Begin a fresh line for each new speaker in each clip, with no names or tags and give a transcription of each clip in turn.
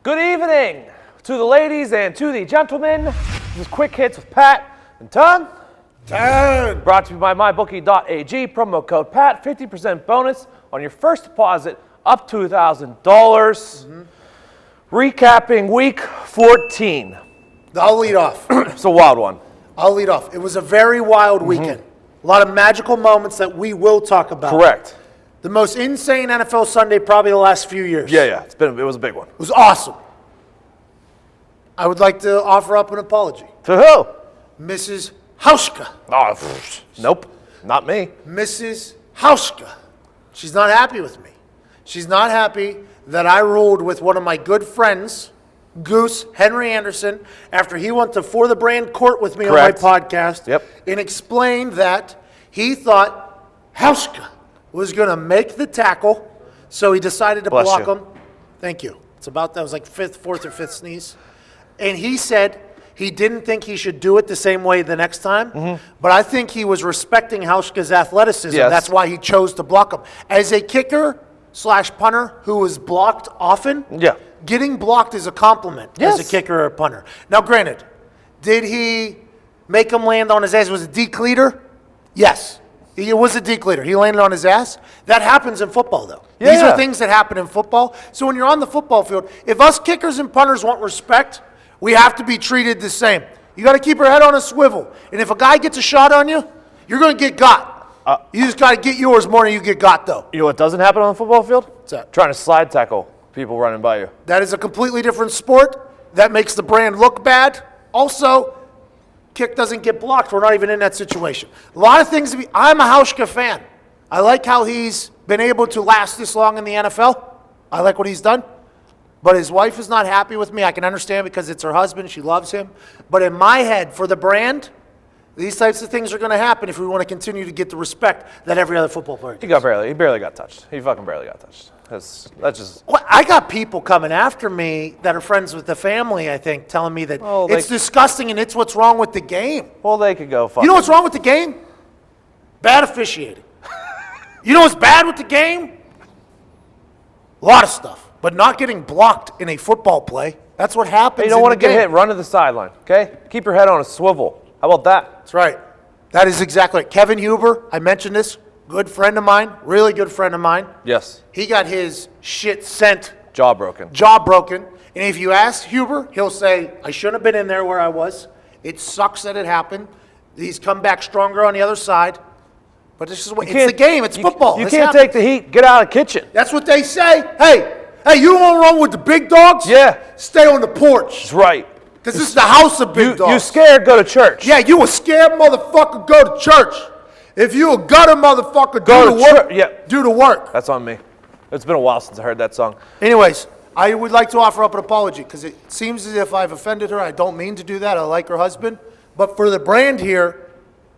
Good evening to the ladies and to the gentlemen. This is Quick Hits with Pat and Tom. Brought to you by Mybookie.ag. Promo code PAT. 50% bonus on your first deposit up to $1,000. Recapping week 14.
I'll lead off.
It's a wild one.
I'll lead off. It was a very wild weekend. A lot of magical moments that we will talk about.
Correct.
The most insane NFL Sunday probably the last few years.
Yeah. It was a big one.
It was awesome. I would like to offer up an apology.
To who?
Mrs. Hauschka.
Oh, nope. Not me.
Mrs. Hauschka. She's not happy with me. She's not happy that I ruled with one of my good friends, Goose, Henry Anderson, after he went to For the Brand court with me
Correct.
on my podcast.
Yep.
And explained that he thought Hauschka was going to make the tackle, so he decided to
Bless
block
you.
him. Thank you. That was like fourth or fifth sneeze. And he said he didn't think he should do it the same way the next time, but I think he was respecting Hauschka's athleticism.
Yes.
That's why he chose to block him. As a kicker/punter who was blocked often, getting blocked is a compliment as a kicker or a punter. Now, granted, did he make him land on his ass? Was it deke leader? Yes. He was a deke leader. He landed on his ass. That happens in football, though.
Yeah.
These are things that happen in football. So when you're on the football field, if us kickers and punters want respect, we have to be treated the same. You got to keep your head on a swivel. And if a guy gets a shot on you, you're going to get got. You just got to get yours more than you get got, though.
You know what doesn't happen on the football field?
What's that?
Trying to slide tackle people running by you.
That is a completely different sport. That makes the brand look bad. Also, kick doesn't get blocked. We're not even in that situation. A lot of things. I'm a Hauschka fan. I like how he's been able to last this long in the NFL. I like what he's done. But his wife is not happy with me. I can understand because it's her husband. She loves him. But in my head, for the brand, these types of things are going to happen if we want to continue to get the respect that every other football player gets.
He barely got touched. He fucking barely got touched. That's just...
Well, I got people coming after me that are friends with the family, I think, telling me that it's disgusting and it's what's wrong with the game.
Well, they could go fuck.
You know what's wrong with the game? Bad officiating. You know what's bad with the game? A lot of stuff. But not getting blocked in a football play. That's what happens.
You don't want to get hit. Run to the sideline, okay? Keep your head on a swivel. How about that?
That's right. That is exactly it. Kevin Huber, I mentioned this, good friend of mine, really good friend of mine.
Yes.
He got his shit sent.
Jaw broken.
And if you ask Huber, he'll say, I shouldn't have been in there where I was. It sucks that it happened. He's come back stronger on the other side. But this is what it's the game. It's football.
You can't take the heat. Get out of the kitchen.
That's what they say. Hey, you don't want to run with the big dogs?
Yeah.
Stay on the porch.
That's right.
Because this is the house of big dogs.
You scared, go to church.
Yeah, you a scared motherfucker, go to church. If you a gutter motherfucker, do the work.
That's on me. It's been a while since I heard that song.
Anyways, I would like to offer up an apology because it seems as if I've offended her. I don't mean to do that. I like her husband. But for the brand here,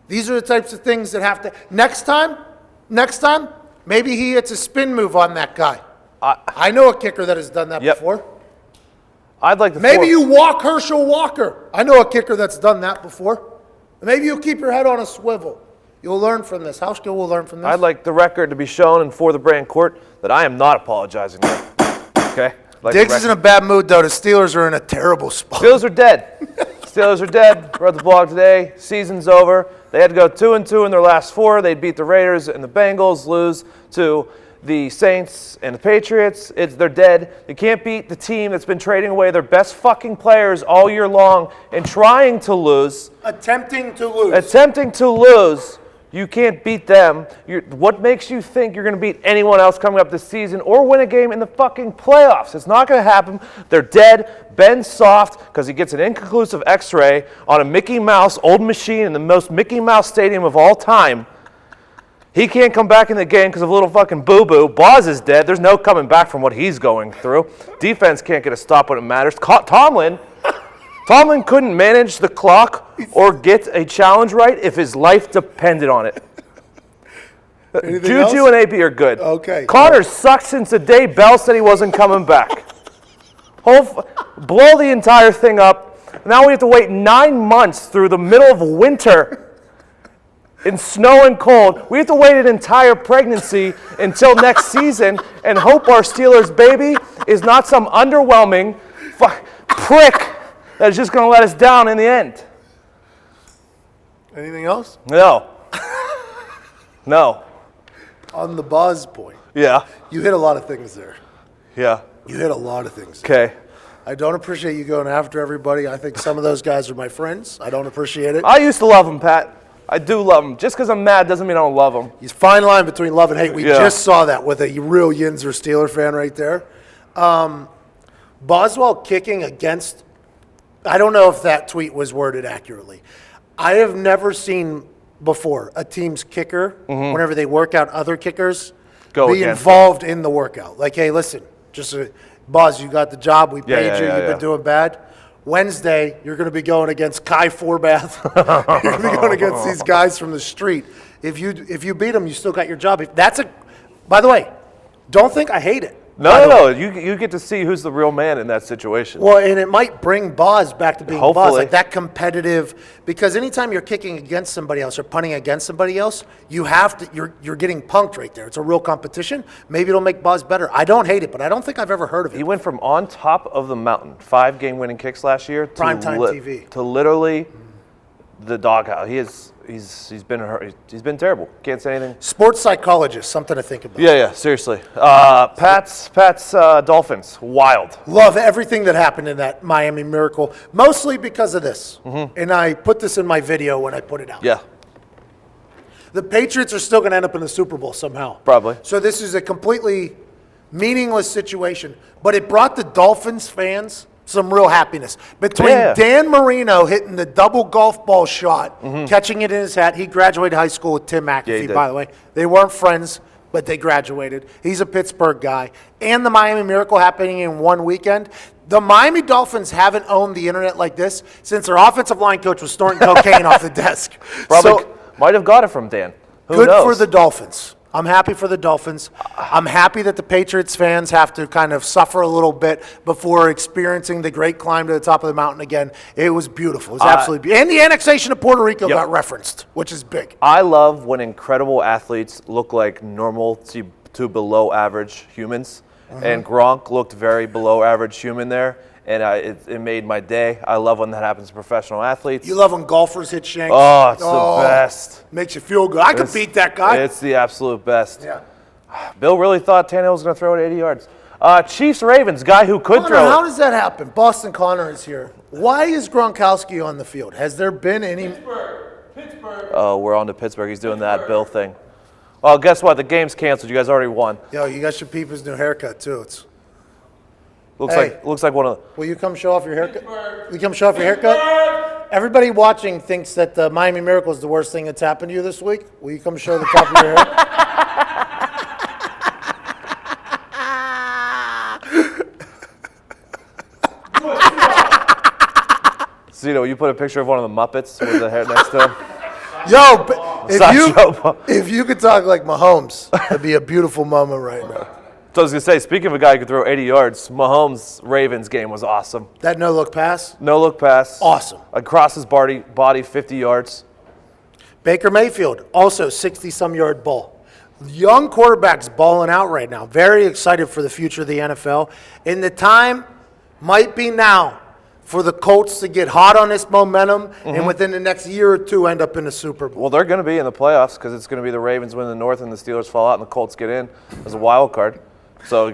these are the types of things that have to... Next time, maybe he hits a spin move on that guy. I know a kicker that has done that before.
I'd like to...
Maybe you walk Herschel Walker. I know a kicker that's done that before. Maybe you'll keep your head on a swivel. You'll learn from this. Hauschka will learn from this.
I'd like the record to be shown in For the Brand court that I am not apologizing there. Okay?
Diggs is in a bad mood, though. The Steelers are in a terrible spot.
Steelers are dead. Wrote the blog today. Season's over. They had to go 2-2 in their last four. They beat the Raiders and the Bengals, lose to the Saints and the Patriots. They're dead. They can't beat the team that's been trading away their best fucking players all year long and trying to lose.
Attempting to lose.
You can't beat them. What makes you think you're going to beat anyone else coming up this season or win a game in the fucking playoffs? It's not going to happen. They're dead. Ben's soft because he gets an inconclusive x-ray on a Mickey Mouse old machine in the most Mickey Mouse stadium of all time. He can't come back in the game because of a little fucking boo-boo. Boz is dead. There's no coming back from what he's going through. Defense can't get a stop when it matters. Tomlin couldn't manage the clock or get a challenge right if his life depended on it. Juju and AB are good.
Okay.
Connor sucks since the day Bell said he wasn't coming back. Blow the entire thing up. Now we have to wait 9 months through the middle of winter in snow and cold. We have to wait an entire pregnancy until next season and hope our Steelers baby is not some underwhelming prick that is just going to let us down in the end.
Anything else?
No. No.
On the Boz point.
Yeah.
You hit a lot of things there.
Yeah.
You hit a lot of things.
Okay.
I don't appreciate you going after everybody. I think some of those guys are my friends. I don't appreciate it.
I used to love him, Pat. I do love him. Just because I'm mad doesn't mean I don't love him.
He's a fine line between love and hate. We just saw that with a real Yinzer Steeler fan right there. Boswell kicking against, I don't know if that tweet was worded accurately. I have never seen before a team's kicker, whenever they work out other kickers, be involved in the workout. Like, hey, listen, just Boz, you got the job. We paid you. You've been doing bad. Wednesday, you're going to be going against Kai Forbath. You're going to be going against these guys from the street. If you beat them, you still got your job. By the way, don't think I hate it.
No. You get to see who's the real man in that situation.
Well, and it might bring Boz back to being
Hopefully.
Boz, like that competitive. Because anytime you're kicking against somebody else or punting against somebody else, you have to. You're getting punked right there. It's a real competition. Maybe it'll make Boz better. I don't hate it, but I don't think I've ever heard of it.
He went from on top of the mountain, 5 game-winning kicks last year, to
Primetime TV,
to literally the doghouse. He's been terrible. Can't say anything.
Sports psychologist, something to think about.
Yeah, seriously. Pat's Dolphins, wild.
Love everything that happened in that Miami Miracle, mostly because of this. And I put this in my video when I put it out.
Yeah.
The Patriots are still going to end up in the Super Bowl somehow.
Probably.
So this is a completely meaningless situation, but it brought the Dolphins fans some real happiness. Between Dan Marino hitting the double golf ball shot, catching it in his hat. He graduated high school with Tim McAfee, by the way. They weren't friends, but they graduated. He's a Pittsburgh guy. And the Miami Miracle happening in one weekend. The Miami Dolphins haven't owned the internet like this since their offensive line coach was snorting cocaine off the desk.
Probably might have got it from Dan. Who knows?
Good for the Dolphins. I'm happy for the Dolphins. I'm happy that the Patriots fans have to kind of suffer a little bit before experiencing the great climb to the top of the mountain again. It was beautiful. It was absolutely beautiful. And the annexation of Puerto Rico got referenced, which is big.
I love when incredible athletes look like normal to below average humans. And Gronk looked very below average human there. And it made my day. I love when that happens to professional athletes.
You love when golfers hit shanks?
Oh, it's the best.
Makes you feel good. I could beat that guy.
It's the absolute best.
Yeah.
Bill really thought Tannehill was going to throw it 80 yards. Chiefs-Ravens, guy who could throw it.
How does that happen? Boston Connor is here. Why is Gronkowski on the field? Has there been any...
Pittsburgh.
Oh, we're on to Pittsburgh. He's doing that Bill thing. Well, guess what? The game's canceled. You guys already won.
Yo, you guys should peep his new haircut, too.
Looks like one of the...
Will you come show off your haircut? Will you come show off your haircut? Everybody watching thinks that the Miami Miracle is the worst thing that's happened to you this week. Will you come show the top of your hair?
Zito, you put a picture of one of the Muppets with the hair next to him?
Yo, if you could talk like Mahomes, that'd be a beautiful moment right now.
So I was going to say, speaking of a guy who could throw 80 yards, Mahomes' Ravens game was awesome.
That no-look pass?
No-look pass.
Awesome.
Across his body 50 yards.
Baker Mayfield, also 60-some-yard ball. Young quarterbacks balling out right now. Very excited for the future of the NFL. And the time might be now for the Colts to get hot on this momentum and within the next year or two end up in the Super Bowl.
Well, they're going to be in the playoffs because it's going to be the Ravens win the North and the Steelers fall out and the Colts get in as a wild card. So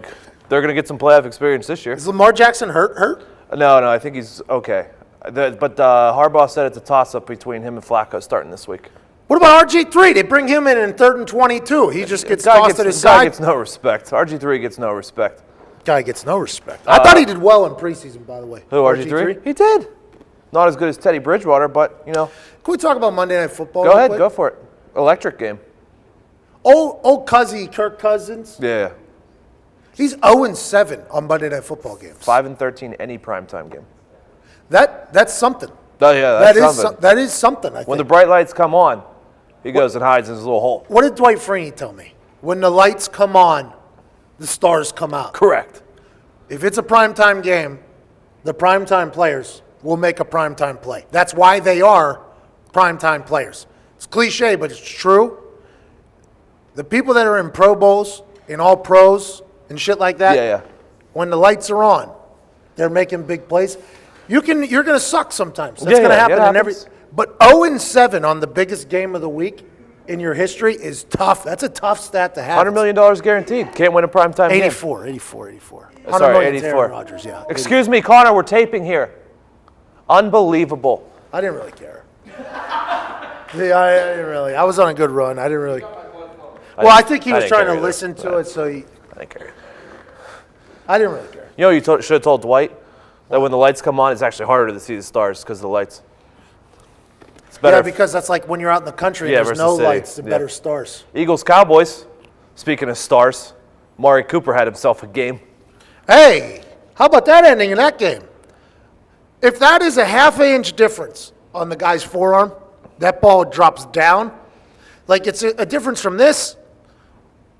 they're going to get some playoff experience this year.
Is Lamar Jackson hurt?
No, I think he's okay. But Harbaugh said it's a toss-up between him and Flacco starting this week.
What about RG3? They bring him in 3rd and 22. He just gets tossed to the side.
Guy gets no respect. RG3 gets no respect.
Guy gets no respect. I thought he did well in preseason, by the way.
Who, RG3? He did. Not as good as Teddy Bridgewater, but, you know.
Can we talk about Monday Night Football?
Go ahead, go for it. Electric game.
Old Cuzzy, Kirk Cousins.
Yeah.
He's 0-7 on Monday Night Football games.
5-13 any primetime game.
That's something.
Oh, yeah, that's something.
That is something, I think.
When the bright lights come on, he goes and hides in his little hole.
What did Dwight Freeney tell me? When the lights come on, the stars come out.
Correct.
If it's a primetime game, the primetime players will make a primetime play. That's why they are primetime players. It's cliche, but it's true. The people that are in Pro Bowls, in all pros, and shit like that, when the lights are on, They're making big plays. You're going to suck sometimes. That's
Yeah,
going to
yeah,
happen
it
in every.
happens.
But 0-7 on the biggest game of the week in your history is tough. That's a tough stat to have.
$100 million guaranteed. Can't win a primetime game.
84. 100
Sorry,
million's
84.
Aaron Rodgers, yeah.
Excuse me, Connor, we're taping here. Unbelievable.
I didn't really care. I didn't really. I was on a good run. I didn't really. Well, I think he was
didn't
trying
care
to
either.
listen to it, so he.
I don't care.
I didn't really care.
You know, you should have told Dwight that when the lights come on, it's actually harder to see the stars because of the lights. It's better.
Yeah, because that's like when you're out in the country and
Yeah,
there's
versus
no
city.
lights, the
Yeah.
better stars.
Eagles, Cowboys. Speaking of stars, Maury Cooper had himself a game.
Hey, how about that ending in that game? If that is a half-inch difference on the guy's forearm, that ball drops down. Like it's a difference from this.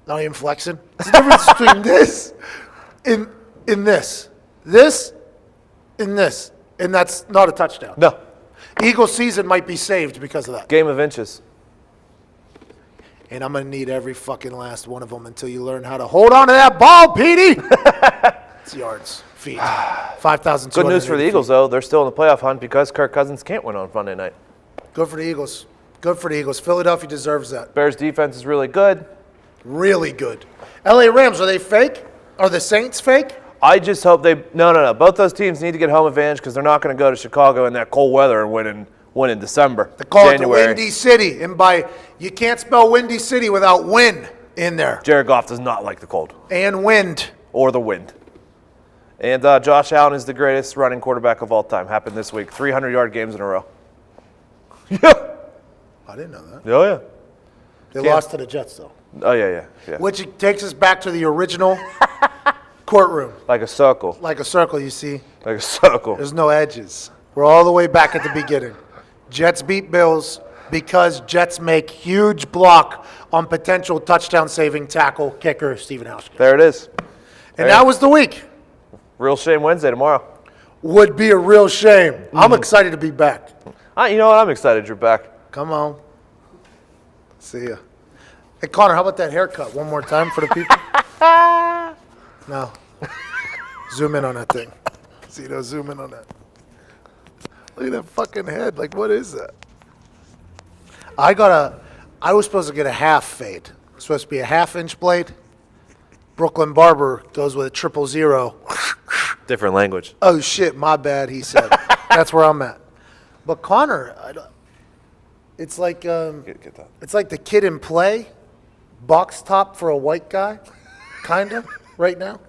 Not even flexing. It's a difference between this in this, in this, and that's not a touchdown.
No.
Eagles season might be saved because of that.
Game of inches.
And I'm going to need every fucking last one of them until you learn how to hold on to that ball, Petey. It's yards, feet, 5,200.
Good news for the Eagles, though. They're still in the playoff hunt because Kirk Cousins can't win on Monday night.
Good for the Eagles. Good for the Eagles. Philadelphia deserves that.
Bears defense is really good.
Really good. LA Rams, are they fake? Are the Saints fake?
I just hope they – no. Both those teams need to get home advantage because they're not going to go to Chicago in that cold weather and win in December.
They call
January.
it the Windy City. And by – you can't spell Windy City without win in there.
Jared Goff does not like the cold
And wind.
or the wind. And Josh Allen is the greatest running quarterback of all time. Happened this week. 300-yard games in a row. Yeah.
I didn't know that.
Oh, yeah.
They lost to the Jets, though.
Oh, yeah.
Which takes us back to the original courtroom.
Like a circle.
Like a circle, you see.
Like a circle.
There's no edges. We're all the way back at the beginning. Jets beat Bills because Jets make huge block on potential touchdown-saving tackle kicker Stephen Hauschka.
There it is.
And that was the week.
Real shame Wednesday tomorrow.
Would be a real shame. I'm excited to be back.
You know what? I'm excited you're back.
Come on. See ya. Hey, Connor, how about that haircut? One more time for the people? No. Zoom in on that thing. See, zoom in on that. Look at that fucking head. Like, what is that? I was supposed to get a half fade. It's supposed to be a half-inch blade. Brooklyn Barber goes with a 000.
Different language.
Oh, shit, my bad, he said. That's where I'm at. But Connor, it's like
Get that.
it's like the Kid in Play, box top for a white guy, kind of, right now.